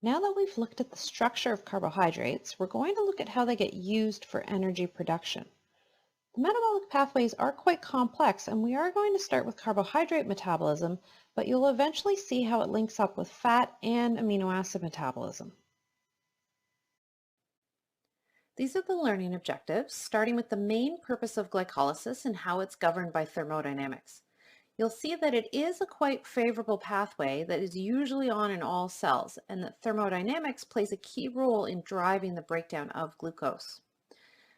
Now that we've looked at the structure of carbohydrates, we're going to look at how they get used for energy production. The metabolic pathways are quite complex, and we are going to start with carbohydrate metabolism, but you'll eventually see how it links up with fat and amino acid metabolism. These are the learning objectives, starting with the main purpose of glycolysis and how it's governed by thermodynamics. You'll see that it is a quite favorable pathway that is usually on in all cells, and that thermodynamics plays a key role in driving the breakdown of glucose.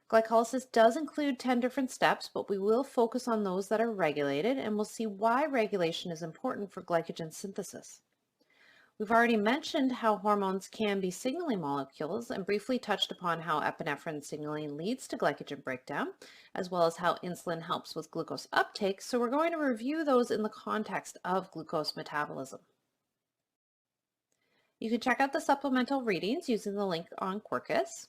Glycolysis does include 10 different steps, but we will focus on those that are regulated, and we'll see why regulation is important for glycogen synthesis. We've already mentioned how hormones can be signaling molecules and briefly touched upon how epinephrine signaling leads to glycogen breakdown, as well as how insulin helps with glucose uptake, so we're going to review those in the context of glucose metabolism. You can check out the supplemental readings using the link on Quirkus.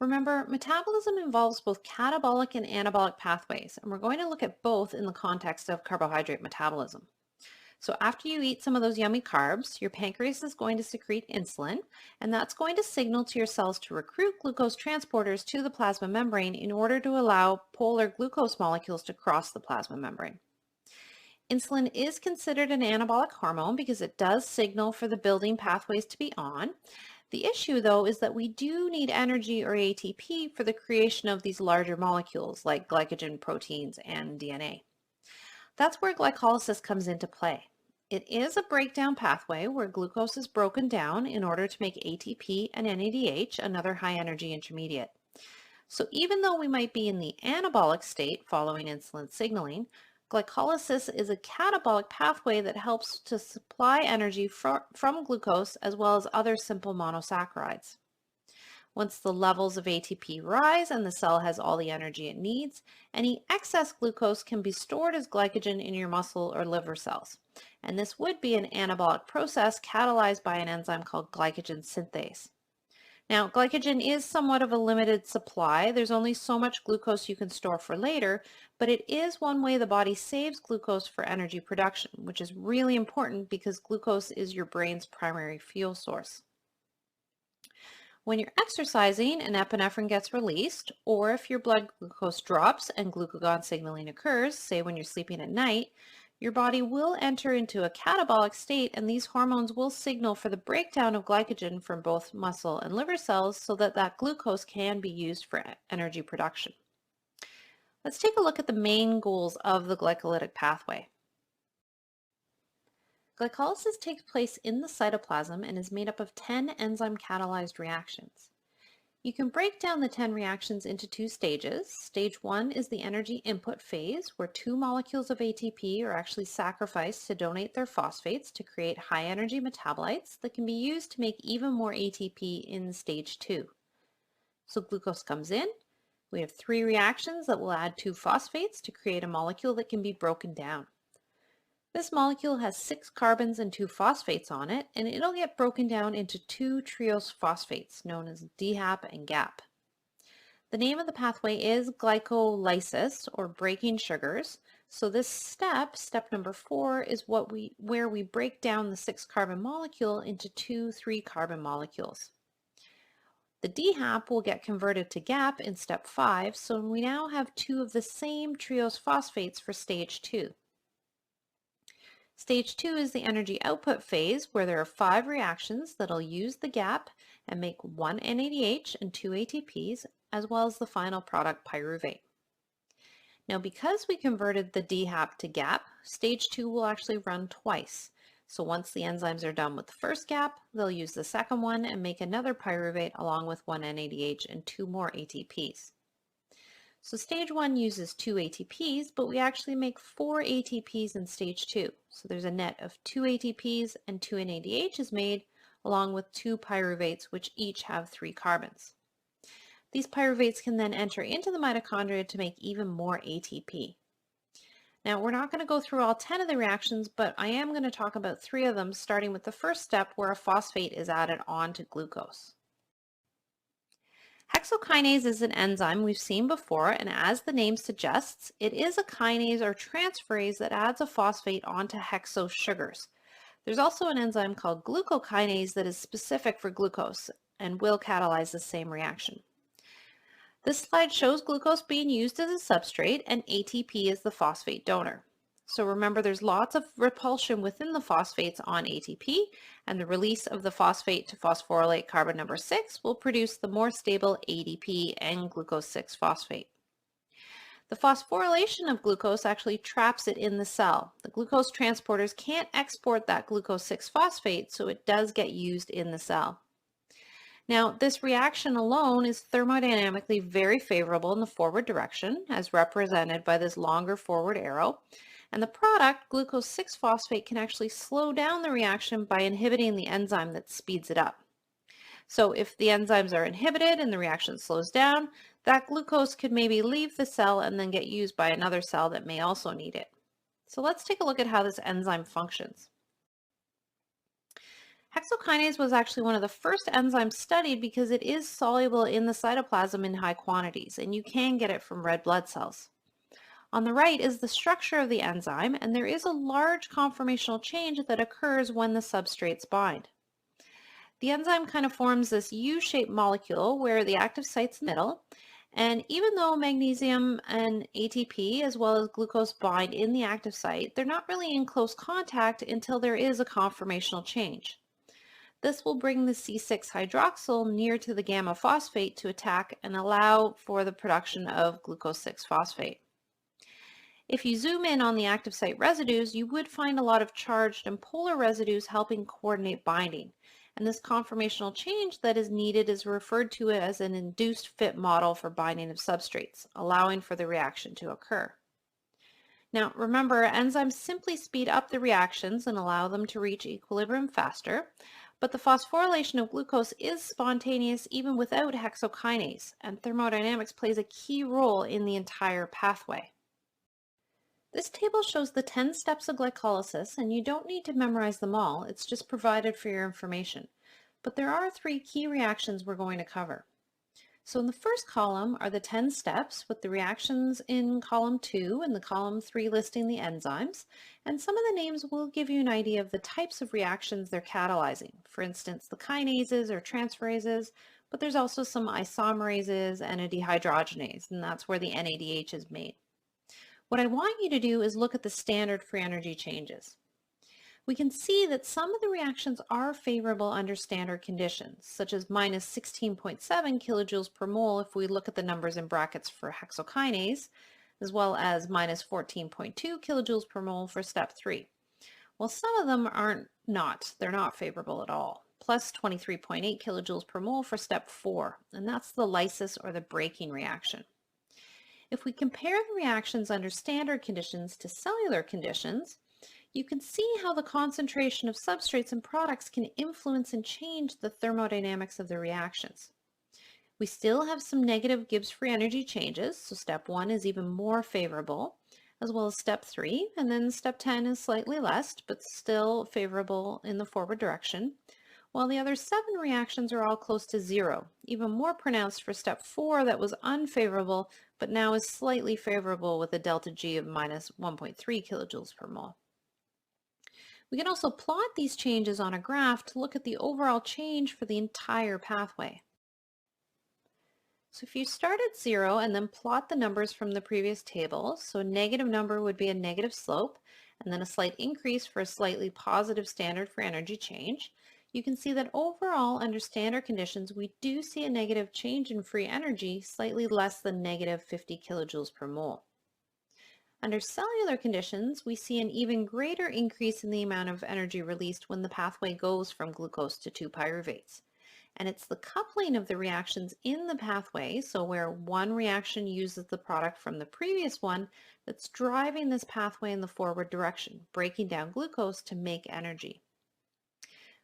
Remember, metabolism involves both catabolic and anabolic pathways, and we're going to look at both in the context of carbohydrate metabolism. So after you eat some of those yummy carbs, your pancreas is going to secrete insulin, and that's going to signal to your cells to recruit glucose transporters to the plasma membrane in order to allow polar glucose molecules to cross the plasma membrane. Insulin is considered an anabolic hormone because it does signal for the building pathways to be on. The issue, though, is that we do need energy or ATP for the creation of these larger molecules like glycogen, proteins, and DNA. That's where glycolysis comes into play. It is a breakdown pathway where glucose is broken down in order to make ATP and NADH, another high-energy intermediate. So even though we might be in the anabolic state following insulin signaling, glycolysis is a catabolic pathway that helps to supply energy from glucose as well as other simple monosaccharides. Once the levels of ATP rise and the cell has all the energy it needs, any excess glucose can be stored as glycogen in your muscle or liver cells. And this would be an anabolic process catalyzed by an enzyme called glycogen synthase. Now, glycogen is somewhat of a limited supply. There's only so much glucose you can store for later, but it is one way the body saves glucose for energy production, which is really important because glucose is your brain's primary fuel source. When you're exercising and epinephrine gets released, or if your blood glucose drops and glucagon signaling occurs, say when you're sleeping at night, your body will enter into a catabolic state, and these hormones will signal for the breakdown of glycogen from both muscle and liver cells so that that glucose can be used for energy production. Let's take a look at the main goals of the glycolytic pathway. Glycolysis takes place in the cytoplasm and is made up of 10 enzyme-catalyzed reactions. You can break down the 10 reactions into two stages. Stage 1 is the energy input phase, where 2 molecules of ATP are actually sacrificed to donate their phosphates to create high-energy metabolites that can be used to make even more ATP in stage 2. So glucose comes in. We have 3 reactions that will add 2 phosphates to create a molecule that can be broken down. This molecule has 6 carbons and 2 phosphates on it, and it'll get broken down into 2 triose phosphates, known as DHAP and GAP. The name of the pathway is glycolysis, or breaking sugars. So this step number 4, is where we break down the 6-carbon molecule into 2 3-carbon molecules. The DHAP will get converted to GAP in step 5, so we now have 2 of the same triose phosphates for stage 2. Stage 2 is the energy output phase, where there are 5 reactions that'll use the GAP and make 1 NADH and 2 ATPs, as well as the final product pyruvate. Now, because we converted the DHAP to GAP, stage 2 will actually run twice. So once the enzymes are done with the first GAP, they'll use the second one and make another pyruvate along with 1 NADH and 2 more ATPs. So stage 1 uses 2 ATPs, but we actually make 4 ATPs in stage 2. So there's a net of 2 ATPs and 2 NADH is made, along with 2 pyruvates, which each have 3 carbons. These pyruvates can then enter into the mitochondria to make even more ATP. Now, we're not going to go through all 10 of the reactions, but I am going to talk about 3 of them, starting with the first step where a phosphate is added on to glucose. Hexokinase is an enzyme we've seen before, and as the name suggests, it is a kinase or transferase that adds a phosphate onto hexose sugars. There's also an enzyme called glucokinase that is specific for glucose and will catalyze the same reaction. This slide shows glucose being used as a substrate and ATP is the phosphate donor. So remember, there's lots of repulsion within the phosphates on ATP, and the release of the phosphate to phosphorylate carbon number 6 will produce the more stable ADP and glucose 6-phosphate. The phosphorylation of glucose actually traps it in the cell. The glucose transporters can't export that glucose 6-phosphate, so it does get used in the cell. Now, this reaction alone is thermodynamically very favorable in the forward direction, as represented by this longer forward arrow. And the product, glucose 6-phosphate, can actually slow down the reaction by inhibiting the enzyme that speeds it up. So if the enzymes are inhibited and the reaction slows down, that glucose could maybe leave the cell and then get used by another cell that may also need it. So let's take a look at how this enzyme functions. Hexokinase was actually one of the first enzymes studied because it is soluble in the cytoplasm in high quantities, and you can get it from red blood cells. On the right is the structure of the enzyme, and there is a large conformational change that occurs when the substrates bind. The enzyme kind of forms this U-shaped molecule where the active site's in the middle, and even though magnesium and ATP as well as glucose bind in the active site, they're not really in close contact until there is a conformational change. This will bring the C6-hydroxyl near to the gamma phosphate to attack and allow for the production of glucose 6-phosphate. If you zoom in on the active site residues, you would find a lot of charged and polar residues helping coordinate binding. And this conformational change that is needed is referred to as an induced fit model for binding of substrates, allowing for the reaction to occur. Now remember, enzymes simply speed up the reactions and allow them to reach equilibrium faster, but the phosphorylation of glucose is spontaneous even without hexokinase, and thermodynamics plays a key role in the entire pathway. This table shows the 10 steps of glycolysis, and you don't need to memorize them all, it's just provided for your information. But there are 3 key reactions we're going to cover. So in the first column are the 10 steps with the reactions in column 2 and the column 3 listing the enzymes, and some of the names will give you an idea of the types of reactions they're catalyzing. For instance, the kinases or transferases, but there's also some isomerases and a dehydrogenase, and that's where the NADH is made. What I want you to do is look at the standard free energy changes. We can see that some of the reactions are favorable under standard conditions, such as minus 16.7 kilojoules per mole if we look at the numbers in brackets for hexokinase, as well as minus 14.2 kilojoules per mole for step 3. Well, some of them they're not favorable at all, plus 23.8 kilojoules per mole for step 4, and that's the lysis or the breaking reaction. If we compare the reactions under standard conditions to cellular conditions, you can see how the concentration of substrates and products can influence and change the thermodynamics of the reactions. We still have some negative Gibbs free energy changes, so step 1 is even more favorable, as well as step 3, and then step 10 is slightly less, but still favorable in the forward direction, while the other 7 reactions are all close to 0, even more pronounced for step 4 that was unfavorable, but now is slightly favorable with a delta G of minus 1.3 kilojoules per mole. We can also plot these changes on a graph to look at the overall change for the entire pathway. So if you start at 0 and then plot the numbers from the previous table, so a negative number would be a negative slope, and then a slight increase for a slightly positive standard for energy change, you can see that overall under standard conditions we do see a negative change in free energy slightly less than negative 50 kilojoules per mole. Under cellular conditions, we see an even greater increase in the amount of energy released when the pathway goes from glucose to 2-pyruvates. And it's the coupling of the reactions in the pathway, so where one reaction uses the product from the previous one, that's driving this pathway in the forward direction, breaking down glucose to make energy.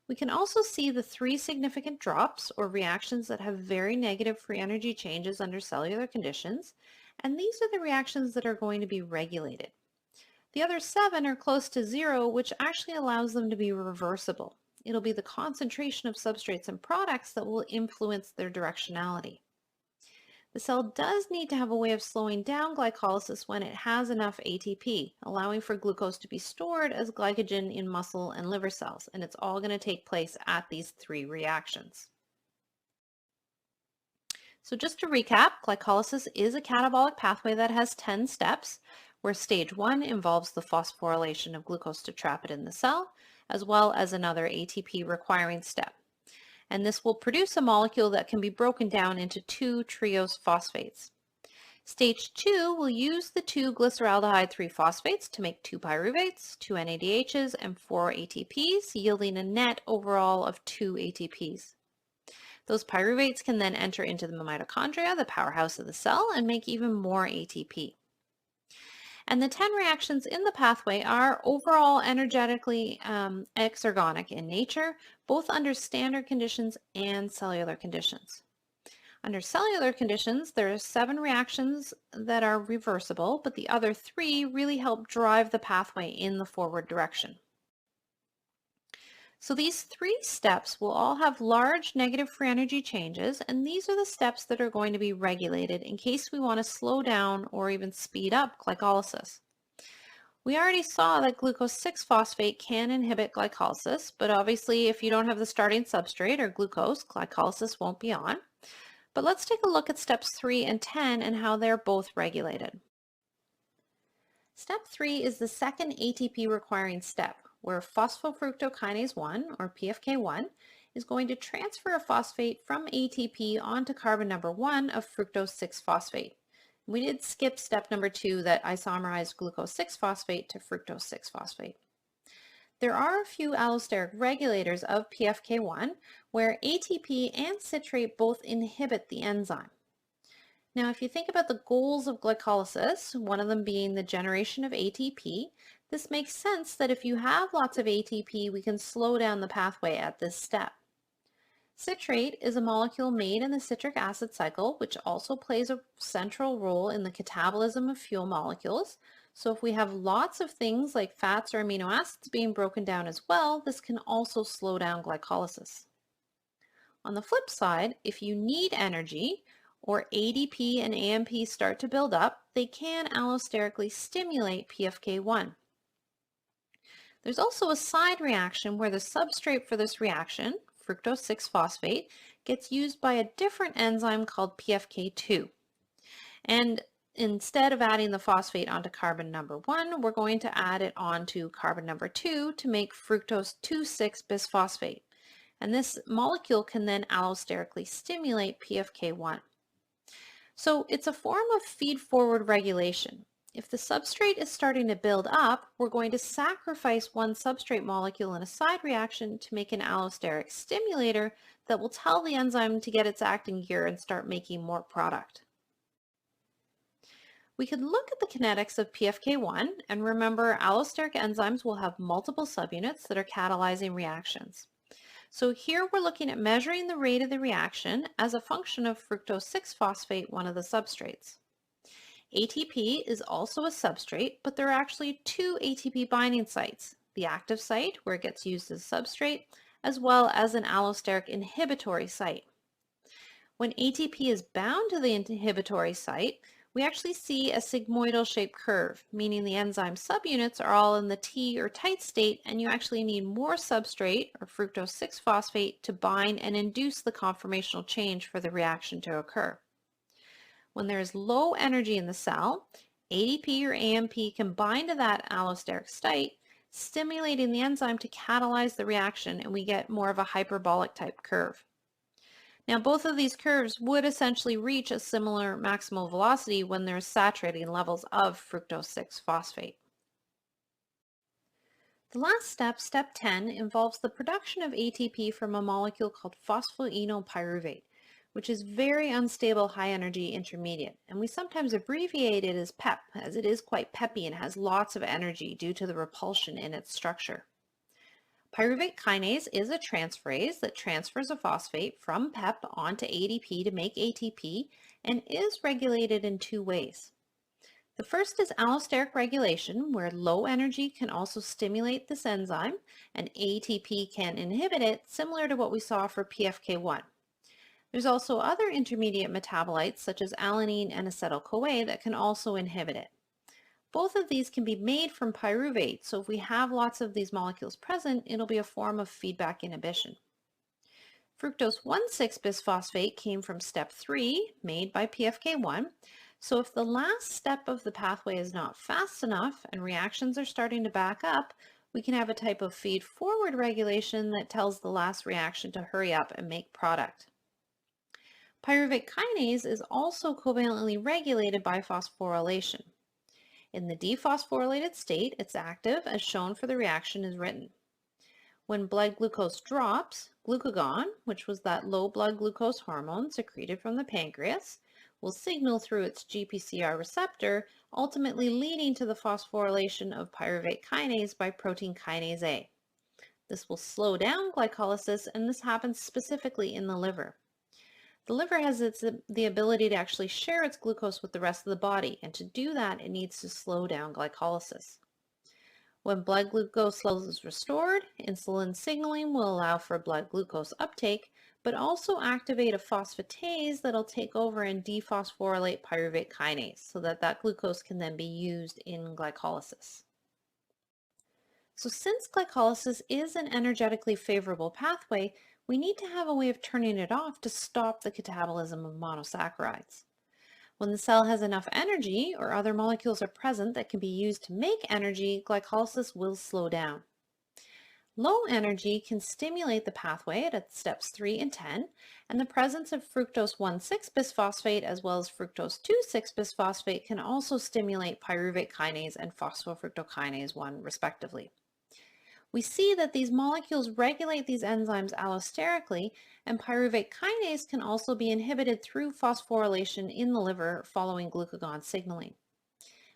We can also see the 3 significant drops or reactions that have very negative free energy changes under cellular conditions, and these are the reactions that are going to be regulated. The other 7 are close to 0, which actually allows them to be reversible. It'll be the concentration of substrates and products that will influence their directionality. The cell does need to have a way of slowing down glycolysis when it has enough ATP, allowing for glucose to be stored as glycogen in muscle and liver cells, and it's all going to take place at these three reactions. So just to recap, glycolysis is a catabolic pathway that has 10 steps, where stage 1 involves the phosphorylation of glucose to trap it in the cell, as well as another ATP requiring step. And this will produce a molecule that can be broken down into 2 triose phosphates. Stage 2 will use the 2 glyceraldehyde 3-phosphates to make 2 pyruvates, 2 NADHs, and 4 ATPs, yielding a net overall of 2 ATPs. Those pyruvates can then enter into the mitochondria, the powerhouse of the cell, and make even more ATP. And the 10 reactions in the pathway are overall energetically exergonic in nature, both under standard conditions and cellular conditions. Under cellular conditions, there are 7 reactions that are reversible, but the other 3 really help drive the pathway in the forward direction. So these 3 steps will all have large negative free energy changes, and these are the steps that are going to be regulated in case we want to slow down or even speed up glycolysis. We already saw that glucose 6-phosphate can inhibit glycolysis, but obviously if you don't have the starting substrate or glucose, glycolysis won't be on. But let's take a look at steps 3 and 10 and how they're both regulated. Step 3 is the second ATP requiring step, where phosphofructokinase 1, or PFK1, is going to transfer a phosphate from ATP onto carbon number 1 of fructose 6-phosphate. We did skip step number 2 that isomerized glucose 6-phosphate to fructose 6-phosphate. There are a few allosteric regulators of PFK1 where ATP and citrate both inhibit the enzyme. Now, if you think about the goals of glycolysis, one of them being the generation of ATP, this makes sense that if you have lots of ATP, we can slow down the pathway at this step. Citrate is a molecule made in the citric acid cycle, which also plays a central role in the catabolism of fuel molecules. So if we have lots of things like fats or amino acids being broken down as well, this can also slow down glycolysis. On the flip side, if you need energy, or ADP and AMP start to build up, they can allosterically stimulate PFK1. There's also a side reaction where the substrate for this reaction, fructose 6-phosphate, gets used by a different enzyme called PFK2. And instead of adding the phosphate onto carbon number 1, we're going to add it onto carbon number 2 to make fructose 2,6-bisphosphate. And this molecule can then allosterically stimulate PFK1. So it's a form of feed-forward regulation. If the substrate is starting to build up, we're going to sacrifice one substrate molecule in a side reaction to make an allosteric stimulator that will tell the enzyme to get its acting gear and start making more product. We could look at the kinetics of PFK1 and remember allosteric enzymes will have multiple subunits that are catalyzing reactions. So here we're looking at measuring the rate of the reaction as a function of fructose 6-phosphate, one of the substrates. ATP is also a substrate, but there are actually 2 ATP binding sites, the active site where it gets used as a substrate, as well as an allosteric inhibitory site. When ATP is bound to the inhibitory site, we actually see a sigmoidal shaped curve, meaning the enzyme subunits are all in the T or tight state, and you actually need more substrate, or fructose 6-phosphate, to bind and induce the conformational change for the reaction to occur. When there is low energy in the cell, ADP or AMP can bind to that allosteric site, stimulating the enzyme to catalyze the reaction, and we get more of a hyperbolic type curve. Now, both of these curves would essentially reach a similar maximal velocity when there's saturating levels of fructose 6-phosphate. The last step, step 10, involves the production of ATP from a molecule called phosphoenolpyruvate, which is very unstable high-energy intermediate, and we sometimes abbreviate it as PEP, as it is quite peppy and has lots of energy due to the repulsion in its structure. Pyruvate kinase is a transferase that transfers a phosphate from PEP onto ADP to make ATP and is regulated in 2 ways. The first is allosteric regulation, where low energy can also stimulate this enzyme and ATP can inhibit it, similar to what we saw for PFK1. There's also other intermediate metabolites such as alanine and acetyl-CoA that can also inhibit it. Both of these can be made from pyruvate, so if we have lots of these molecules present, it'll be a form of feedback inhibition. Fructose 1,6-bisphosphate came from step 3, made by PFK1. So if the last step of the pathway is not fast enough and reactions are starting to back up, we can have a type of feed-forward regulation that tells the last reaction to hurry up and make product. Pyruvate kinase is also covalently regulated by phosphorylation. In the dephosphorylated state, it's active as shown for the reaction is written. When blood glucose drops, glucagon, which was that low blood glucose hormone secreted from the pancreas, will signal through its GPCR receptor, ultimately leading to the phosphorylation of pyruvate kinase by protein kinase A. This will slow down glycolysis, and this happens specifically in the liver. The liver has the ability to actually share its glucose with the rest of the body, and to do that, it needs to slow down glycolysis. When blood glucose levels is restored, insulin signaling will allow for blood glucose uptake, but also activate a phosphatase that'll take over and dephosphorylate pyruvate kinase so that glucose can then be used in glycolysis. So since glycolysis is an energetically favorable pathway, we need to have a way of turning it off to stop the catabolism of monosaccharides. When the cell has enough energy or other molecules are present that can be used to make energy, glycolysis will slow down. Low energy can stimulate the pathway at steps 3 and 10, and the presence of fructose 1,6-bisphosphate as well as fructose 2,6-bisphosphate can also stimulate pyruvate kinase and phosphofructokinase 1 respectively. We see that these molecules regulate these enzymes allosterically, and pyruvate kinase can also be inhibited through phosphorylation in the liver following glucagon signaling.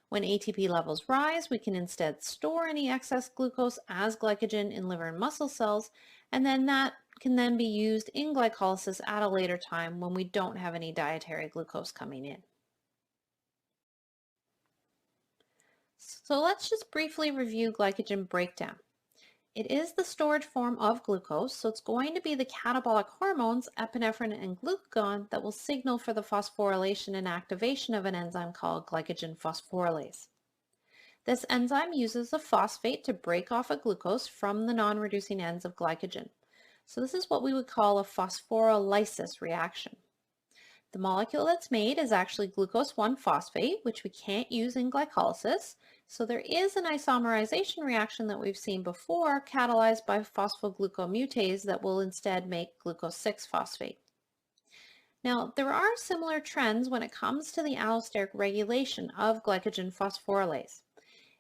When ATP levels rise, we can instead store any excess glucose as glycogen in liver and muscle cells, and then that can then be used in glycolysis at a later time when we don't have any dietary glucose coming in. So let's just briefly review glycogen breakdown. It is the storage form of glucose, so it's going to be the catabolic hormones, epinephrine and glucagon, that will signal for the phosphorylation and activation of an enzyme called glycogen phosphorylase. This enzyme uses a phosphate to break off a glucose from the non-reducing ends of glycogen. So this is what we would call a phosphorylysis reaction. The molecule that's made is actually glucose 1-phosphate, which we can't use in glycolysis. So there is an isomerization reaction that we've seen before, catalyzed by phosphoglucomutase that will instead make glucose 6-phosphate. Now, there are similar trends when it comes to the allosteric regulation of glycogen phosphorylase.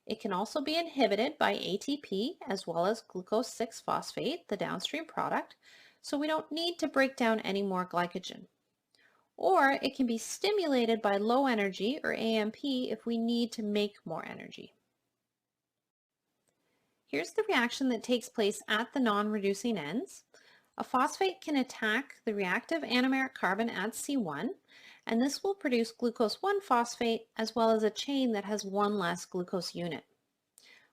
It can also be inhibited by ATP as well as glucose 6-phosphate, the downstream product, so we don't need to break down any more glycogen. Or it can be stimulated by low energy or AMP if we need to make more energy. Here's the reaction that takes place at the non-reducing ends. A phosphate can attack the reactive anomeric carbon at C1, and this will produce glucose 1-phosphate as well as a chain that has one less glucose unit.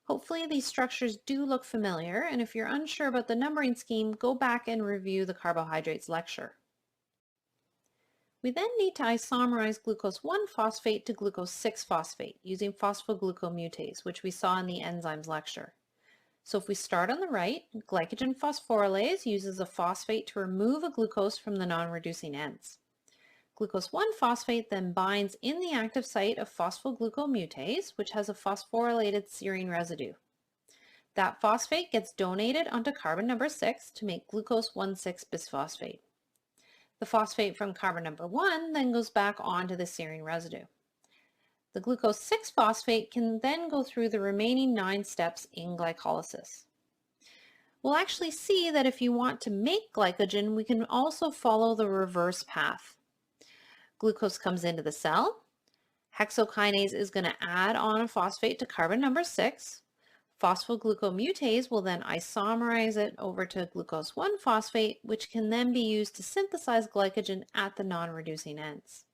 Hopefully these structures do look familiar, and if you're unsure about the numbering scheme, go back and review the carbohydrates lecture. We then need to isomerize glucose 1-phosphate to glucose 6-phosphate using phosphoglucomutase, which we saw in the enzymes lecture. So if we start on the right, glycogen phosphorylase uses a phosphate to remove a glucose from the non-reducing ends. Glucose 1-phosphate then binds in the active site of phosphoglucomutase, which has a phosphorylated serine residue. That phosphate gets donated onto carbon number 6 to make glucose 1,6-bisphosphate. The phosphate from carbon number 1 then goes back onto the serine residue. The glucose 6-phosphate can then go through the remaining 9 steps in glycolysis. We'll actually see that if you want to make glycogen, we can also follow the reverse path. Glucose comes into the cell. Hexokinase is going to add on a phosphate to carbon number 6. Phosphoglucomutase will then isomerize it over to glucose 1-phosphate, which can then be used to synthesize glycogen at the non-reducing ends.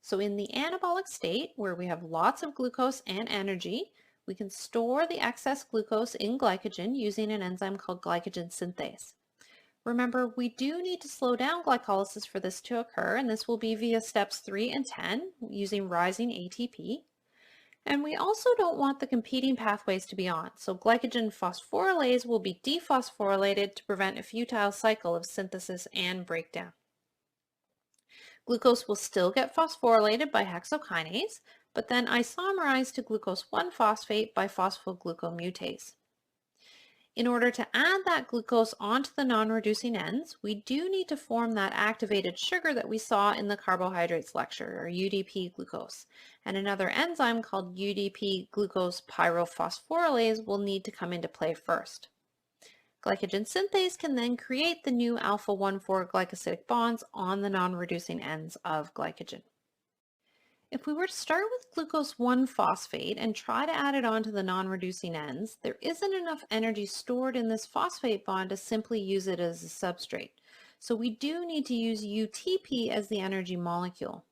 So in the anabolic state, where we have lots of glucose and energy, we can store the excess glucose in glycogen using an enzyme called glycogen synthase. Remember, we do need to slow down glycolysis for this to occur, and this will be via steps 3 and 10 using rising ATP. And we also don't want the competing pathways to be on, so glycogen phosphorylase will be dephosphorylated to prevent a futile cycle of synthesis and breakdown. Glucose will still get phosphorylated by hexokinase, but then isomerized to glucose 1-phosphate by phosphoglucomutase. In order to add that glucose onto the non-reducing ends, we do need to form that activated sugar that we saw in the carbohydrates lecture, or UDP glucose. And another enzyme called UDP glucose pyrophosphorylase will need to come into play first. Glycogen synthase can then create the new alpha-1,4 glycosidic bonds on the non-reducing ends of glycogen. If we were to start with glucose 1-phosphate and try to add it onto the non-reducing ends, there isn't enough energy stored in this phosphate bond to simply use it as a substrate. So we do need to use UTP as the energy molecule.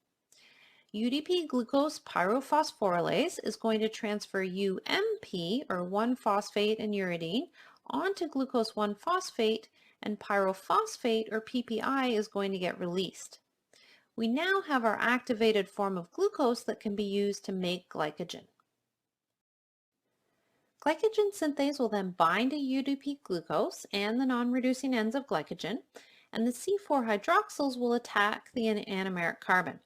UDP glucose pyrophosphorylase is going to transfer UMP, or 1-phosphate and uridine, onto glucose 1-phosphate, and pyrophosphate, or PPI, is going to get released. We now have our activated form of glucose that can be used to make glycogen. Glycogen synthase will then bind to UDP glucose and the non-reducing ends of glycogen, and the C4 hydroxyls will attack the anomeric carbon.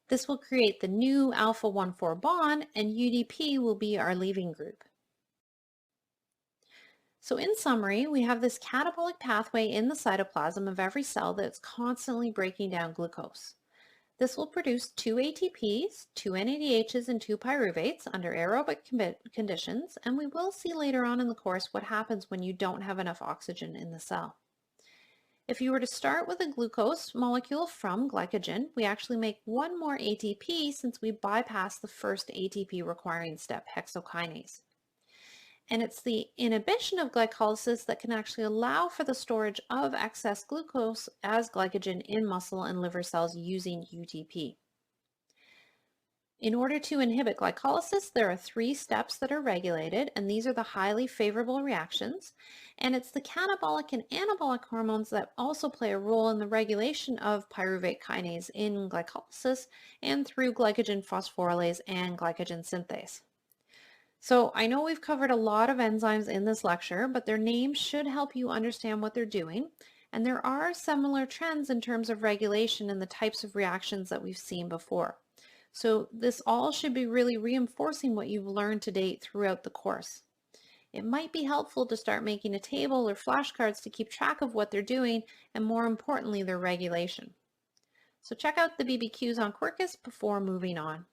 This will create the new alpha-1,4 bond, and UDP will be our leaving group. So in summary, we have this catabolic pathway in the cytoplasm of every cell that's constantly breaking down glucose. This will produce 2 ATPs, 2 NADHs, and 2 pyruvates under aerobic conditions, and we will see later on in the course what happens when you don't have enough oxygen in the cell. If you were to start with a glucose molecule from glycogen, we actually make one more ATP since we bypass the first ATP requiring step, hexokinase. And it's the inhibition of glycolysis that can actually allow for the storage of excess glucose as glycogen in muscle and liver cells using UTP. In order to inhibit glycolysis, there are 3 steps that are regulated, and these are the highly favorable reactions. And it's the catabolic and anabolic hormones that also play a role in the regulation of pyruvate kinase in glycolysis and through glycogen phosphorylase and glycogen synthase. So I know we've covered a lot of enzymes in this lecture, but their names should help you understand what they're doing. And there are similar trends in terms of regulation and the types of reactions that we've seen before. So this all should be really reinforcing what you've learned to date throughout the course. It might be helpful to start making a table or flashcards to keep track of what they're doing and, more importantly, their regulation. So check out the BBQs on Quirkus before moving on.